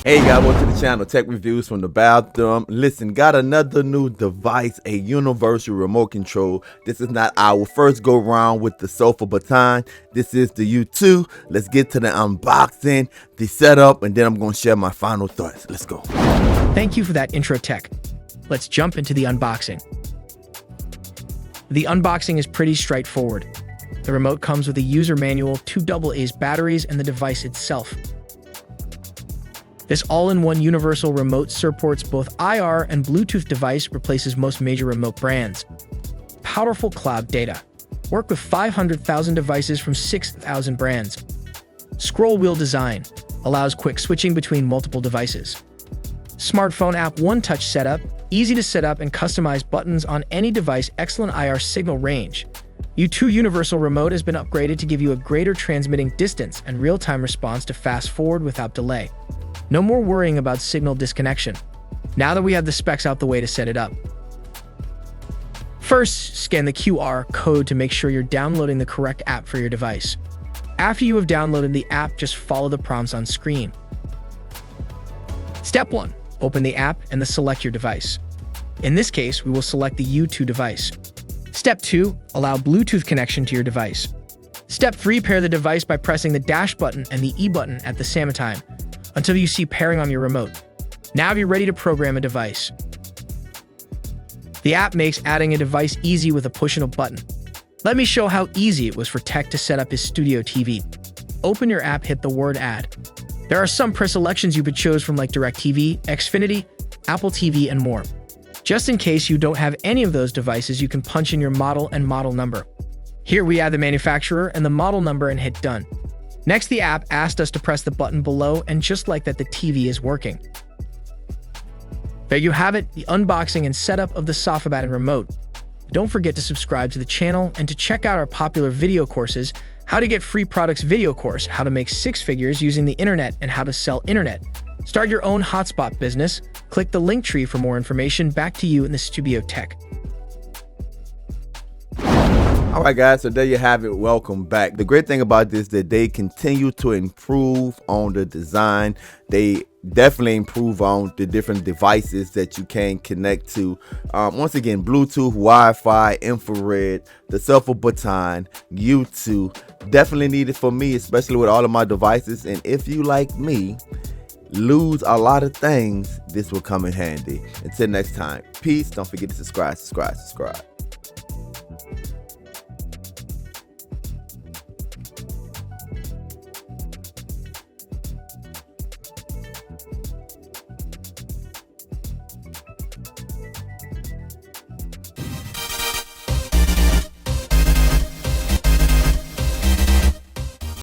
Hey guys, welcome to the channel, Tech Reviews from the Bathroom. Listen, got another new device, a universal remote control. This is not our first go round with the Sofabaton. This is the U2. Let's get to the unboxing, the setup, and then I'm going to share my final thoughts. Let's go. Thank you for that intro tech. Let's jump into the unboxing. The unboxing is pretty straightforward. The remote comes with a user manual, 2 AA batteries, and the device itself. This all-in-one universal remote supports both IR and Bluetooth device, replaces most major remote brands. Powerful cloud data. Work with 500,000 devices from 6,000 brands. Scroll wheel design. Allows quick switching between multiple devices. Smartphone app one-touch setup. Easy to set up and customize buttons on any device. Excellent IR signal range. U2 Universal Remote has been upgraded to give you a greater transmitting distance and real-time response to fast forward without delay. No more worrying about signal disconnection. Now that we have the specs out the way to set it up. First, scan the QR code to make sure you're downloading the correct app for your device. After you have downloaded the app, just follow the prompts on screen. Step 1. Open the app and select your device. In this case, we will select the U2 device. Step 2. Allow Bluetooth connection to your device. Step 3. Pair the device by pressing the dash button and the E button at the same time, until you see pairing on your remote. Now you're ready to program a device. The app makes adding a device easy with a push and a button. Let me show how easy it was for Tech to set up his studio TV. Open your app, hit the word add. There are some preselections you could choose from like DirecTV, Xfinity, Apple TV, and more. Just in case you don't have any of those devices, you can punch in your model and model number. Here we add the manufacturer and the model number and hit done. Next, the app asked us to press the button below, and just like that, the TV is working. There you have it, the unboxing and setup of the Sofabaton remote. Don't forget to subscribe to the channel and to check out our popular video courses, how to get free products video course, how to make 6 figures using the internet, and how to sell internet. Start your own hotspot business. Click the link tree for more information. Back to you in the studio tech. All right, guys, so there you have it. Welcome back. The great thing about this is that they continue to improve on the design. They definitely improve on the different devices that you can connect to. Once again, Bluetooth, Wi-Fi, infrared, the Sofabaton, U2. Definitely needed for me, especially with all of my devices. And if you, like me, lose a lot of things, this will come in handy. Until next time, peace. Don't forget to subscribe.